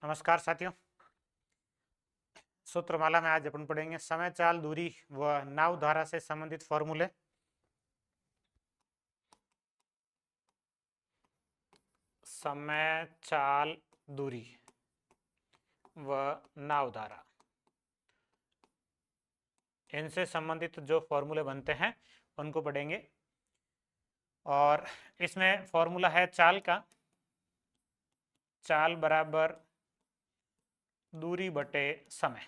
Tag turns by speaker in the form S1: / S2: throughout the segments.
S1: नमस्कार साथियों। सूत्रमाला में आज अपन पढ़ेंगे समय, चाल, दूरी व नाव धारा से संबंधित फॉर्मूले। समय, चाल, दूरी व नाव धारा, इनसे संबंधित जो फॉर्मूले बनते हैं उनको पढ़ेंगे। और इसमें फॉर्मूला है चाल का। चाल बराबर दूरी बटे समय,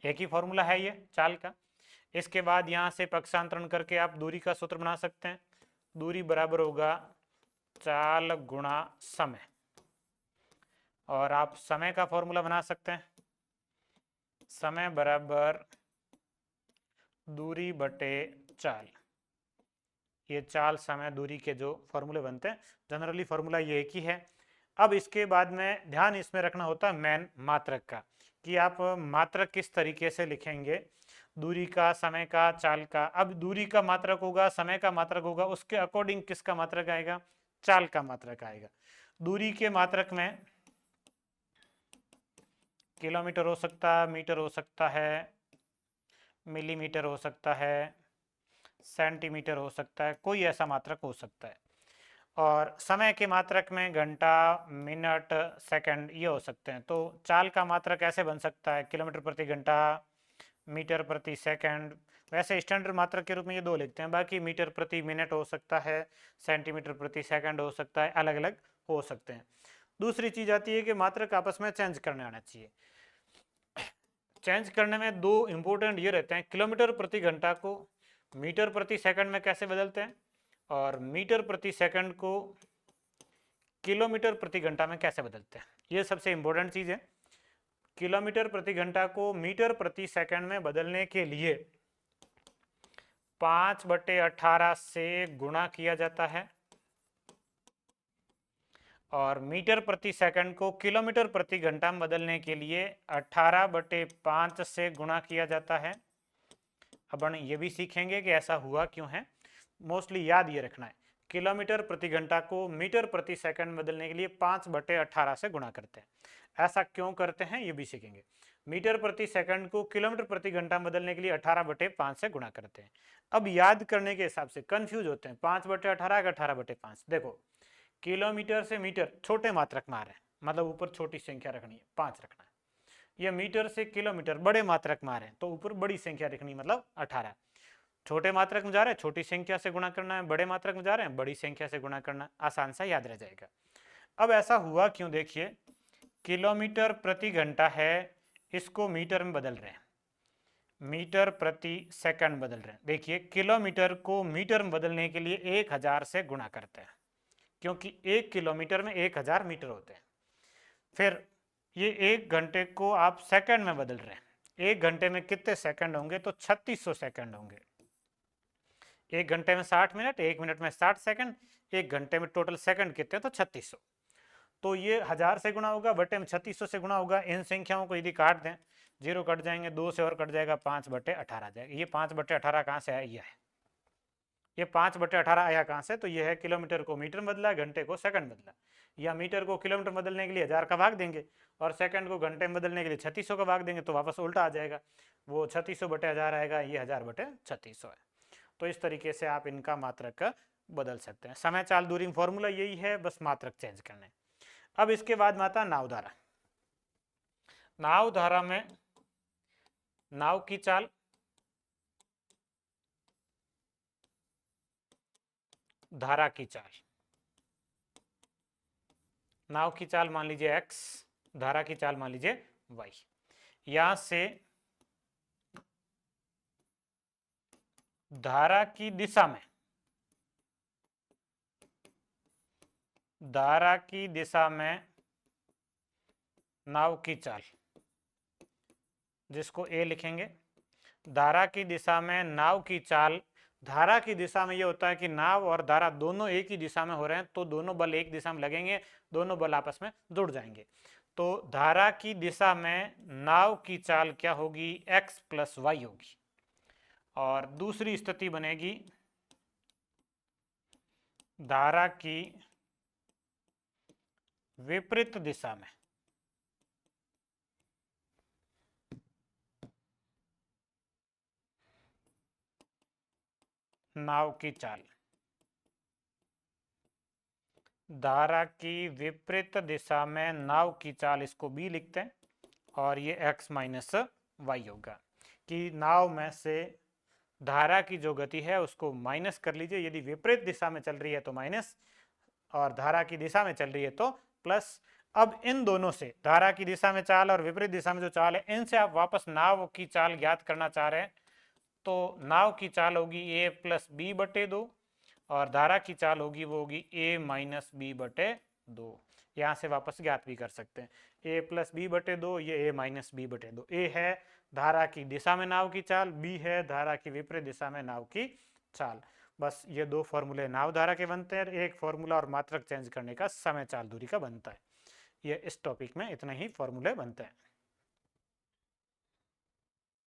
S1: एक ही फॉर्मूला है ये चाल का। इसके बाद यहाँ से पक्षांतरण करके आप दूरी का सूत्र बना सकते हैं। दूरी बराबर होगा चाल गुणा समय। और आप समय का फॉर्मूला बना सकते हैं, समय बराबर दूरी बटे चाल। ये चाल, समय, दूरी के जो फॉर्मूले बनते हैं, जनरली फॉर्मूला ये एक ही है। अब इसके बाद में ध्यान इसमें रखना होता है मेन मात्रक का, कि आप मात्रक किस तरीके से लिखेंगे, दूरी का, समय का, चाल का। अब दूरी का मात्रक होगा, समय का मात्रक होगा, उसके अकॉर्डिंग किसका मात्रक आएगा, चाल का मात्रक आएगा। दूरी के मात्रक में किलोमीटर हो सकता है, मीटर हो सकता है, मिलीमीटर हो सकता है, सेंटीमीटर हो सकता है, कोई ऐसा मात्रक हो सकता है। और समय के मात्रक में घंटा, मिनट, सेकंड ये हो सकते हैं। तो चाल का मात्रक ऐसे बन सकता है किलोमीटर प्रति घंटा, मीटर प्रति सेकंड। वैसे स्टैंडर्ड मात्रक के रूप में ये दो लिखते हैं, बाकी मीटर प्रति मिनट हो सकता है, सेंटीमीटर प्रति सेकंड हो सकता है, अलग अलग हो सकते हैं। दूसरी चीज आती है कि मात्रक आपस में चेंज करने आना चाहिए। चेंज करने में दो इंपॉर्टेंट ये रहते हैं, किलोमीटर प्रति घंटा को मीटर प्रति सेकंड में कैसे बदलते हैं, और मीटर प्रति सेकंड को किलोमीटर प्रति घंटा में कैसे बदलते हैं। ये सबसे इंपॉर्टेंट चीज है। किलोमीटर प्रति घंटा को मीटर प्रति सेकंड में बदलने के लिए 5/18 से गुणा किया जाता है, और मीटर प्रति सेकंड को किलोमीटर प्रति घंटा में बदलने के लिए 18/5 से गुणा किया जाता है। अपन ये भी सीखेंगे कि ऐसा हुआ क्यों है। मोस्टली याद ये रखना है, किलोमीटर प्रति घंटा को मीटर प्रति सेकंड बदलने के लिए 5/18 से गुणा करते हैं। ऐसा क्यों करते हैं ये भी सीखेंगे। मीटर प्रति सेकंड को किलोमीटर प्रति घंटा बदलने के लिए 18/5 से गुणा करते हैं। अब याद करने के हिसाब से कंफ्यूज होते हैं, 5/18 का 18/5। देखो, किलोमीटर से मीटर छोटे मात्रक में आ रहे हैं, मतलब ऊपर छोटी संख्या रखनी है, 5 रखना है। ये मीटर से किलोमीटर बड़े मात्रक में आ रहे हैं, तो ऊपर बड़ी संख्या रखनी, मतलब 18। छोटे मात्रक में जा रहे हैं, छोटी संख्या से गुणा करना है, बड़े मात्रक में जा रहे हैं, बड़ी संख्या से गुणा करना, आसान सा याद रह जाएगा। अब ऐसा हुआ क्यों, देखिए, किलोमीटर प्रति घंटा है, इसको मीटर में बदल रहे हैं, मीटर प्रति सेकंड बदल रहे हैं। देखिए, किलोमीटर को मीटर में बदलने के लिए 1000 से गुणा करते हैं, क्योंकि 1 किलोमीटर में 1000 मीटर होते हैं। फिर ये 1 घंटे को आप सेकंड में बदल रहे हैं, 1 घंटे में कितने सेकंड होंगे, तो 3600 सेकंड होंगे। 1 घंटे में 60 मिनट, 1 मिनट में 60 सेकंड, 1 घंटे में टोटल सेकंड कितने हैं, तो 3600। तो ये 1000 से गुणा होगा, बटे में 3600 से गुणा होगा। इन संख्याओं को यदि काट दें, 0 कट जाएंगे, 2 से और कट जाएगा, 5/18 आ जाएगा। ये 5/18 कहाँ से आया, ये है, ये 5/18 आया कहाँ से, तो ये है किलोमीटर को मीटर में बदला, घंटे को सेकंड बदला। या मीटर को किलोमीटर बदलने के लिए 1000 का भाग देंगे, और सेकंड को घंटे में बदलने के लिए 3600 का भाग देंगे, तो वापस उल्टा आ जाएगा, वो 3600/1000 आएगा, ये 1000/3600 है। तो इस तरीके से आप इनका मात्रक बदल सकते हैं। समय, चाल, दूरी में फॉर्मूला यही है, बस मात्रक चेंज करने। अब इसके बाद में आता नाव धारा। नाव धारा में नाव की चाल, धारा की चाल। नाव की चाल मान लीजिए x, धारा की चाल मान लीजिए y। यहां से धारा की दिशा में, धारा की दिशा में नाव की चाल, जिसको a लिखेंगे। धारा की दिशा में नाव की चाल, धारा की दिशा में ये होता है कि नाव और धारा दोनों एक ही दिशा में हो रहे हैं, तो दोनों बल एक दिशा में लगेंगे, दोनों बल आपस में जुड़ जाएंगे। तो धारा की दिशा में नाव की चाल क्या होगी, x + y होगी। और दूसरी स्थिति बनेगी धारा की विपरीत दिशा में, नाव की चाल, धारा की विपरीत दिशा में नाव की चाल, इसको बी लिखते हैं, और ये x माइनस वाई होगा कि नाव में से धारा की जो गति है उसको माइनस कर लीजिए, यदि विपरीत दिशा में चल रही है तो माइनस, और धारा की दिशा में चल रही है तो प्लस। अब इन दोनों से, धारा की दिशा में चाल और विपरीत दिशा में जो चाल है, इनसे आप वापस नाव की चाल ज्ञात करना चाह रहे हैं, तो नाव की चाल होगी a प्लस बी बटे 2, और धारा की चाल होगी वो होगी a माइनस बी बटे 2। यहाँ से वापस ज्ञात भी कर सकते हैं, a प्लस बी बटे 2, ये a माइनस बी बटे 2। a है धारा की दिशा में नाव की चाल, b है धारा की विपरीत दिशा में नाव की चाल। बस ये दो फॉर्मूले नाव धारा के बनते हैं, एक फॉर्मूला और मात्रक चेंज करने का समय चाल दूरी का बनता है। ये इस टॉपिक में इतने ही फॉर्मूले बनते हैं।